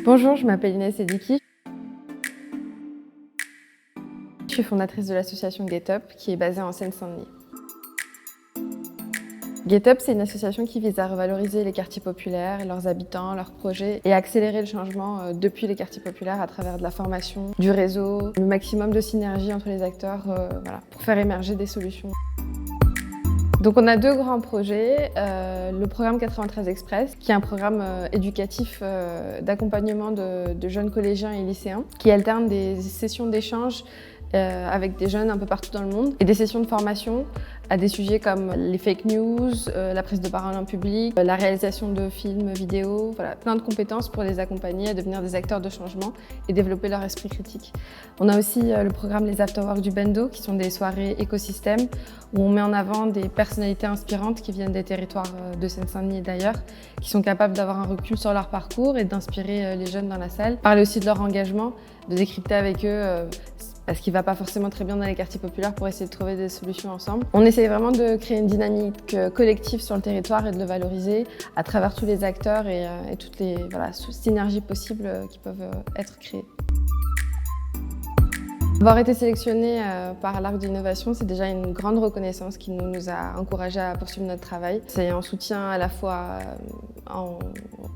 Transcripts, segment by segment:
Bonjour, je m'appelle Inès Ediki. Je suis fondatrice de l'association GetUp qui est basée en Seine-Saint-Denis. GetUp, c'est une association qui vise à revaloriser les quartiers populaires, leurs habitants, leurs projets et accélérer le changement depuis les quartiers populaires à travers de la formation, du réseau, le maximum de synergie entre les acteurs pour faire émerger des solutions. Donc on a deux grands projets, le programme 93 Express, qui est un programme éducatif d'accompagnement de jeunes collégiens et lycéens, qui alterne des sessions d'échange avec des jeunes un peu partout dans le monde et des sessions de formation à des sujets comme les fake news, la prise de parole en public, la réalisation de films, vidéos, voilà, plein de compétences pour les accompagner à devenir des acteurs de changement et développer leur esprit critique. On a aussi le programme Les Afterworks du Bendo, qui sont des soirées écosystèmes où on met en avant des personnalités inspirantes qui viennent des territoires de Seine-Saint-Denis et d'ailleurs, qui sont capables d'avoir un recul sur leur parcours et d'inspirer les jeunes dans la salle. Parler aussi de leur engagement, de décrypter avec eux parce qu'il ne va pas forcément très bien dans les quartiers populaires pour essayer de trouver des solutions ensemble. On essaie vraiment de créer une dynamique collective sur le territoire et de le valoriser à travers tous les acteurs et toutes les synergies possibles qui peuvent être créées. Avoir été sélectionné par l'Arc d'Innovation, c'est déjà une grande reconnaissance qui nous a encouragés à poursuivre notre travail. C'est un soutien à la fois en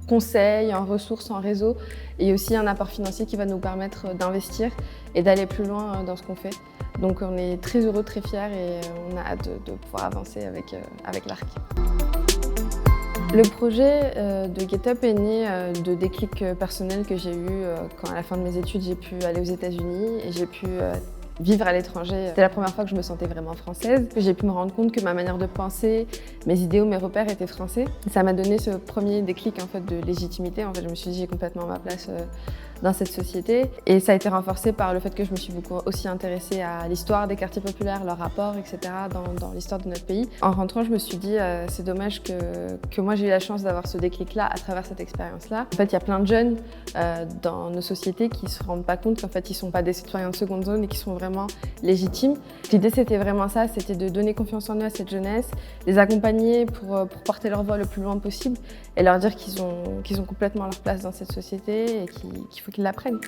conseils, en ressources, en réseau et aussi un apport financier qui va nous permettre d'investir et d'aller plus loin dans ce qu'on fait. Donc on est très heureux, très fiers et on a hâte de pouvoir avancer avec l'Arc. Le projet de GetUp est né de déclics personnels que j'ai eus quand à la fin de mes études j'ai pu aller aux États-Unis et j'ai pu vivre à l'étranger. C'était la première fois que je me sentais vraiment française. J'ai pu me rendre compte que ma manière de penser, mes idéaux, mes repères étaient français. Ça m'a donné ce premier déclic en fait, de légitimité. En fait, je me suis dit j'ai complètement ma place dans cette société. Et ça a été renforcé par le fait que je me suis beaucoup aussi intéressée à l'histoire des quartiers populaires, leur rapport, etc. dans l'histoire de notre pays. En rentrant, je me suis dit c'est dommage que moi j'ai eu la chance d'avoir ce déclic-là à travers cette expérience-là. En fait, il y a plein de jeunes dans nos sociétés qui ne se rendent pas compte qu'en fait, ils ne sont pas des citoyens de seconde zone et qui sont vraiment légitimes. L'idée, c'était vraiment ça, c'était de donner confiance en eux à cette jeunesse, les accompagner pour porter leur voix le plus loin possible et leur dire qu'ils ont complètement leur place dans cette société et qu'il faut qu'ils l'apprennent.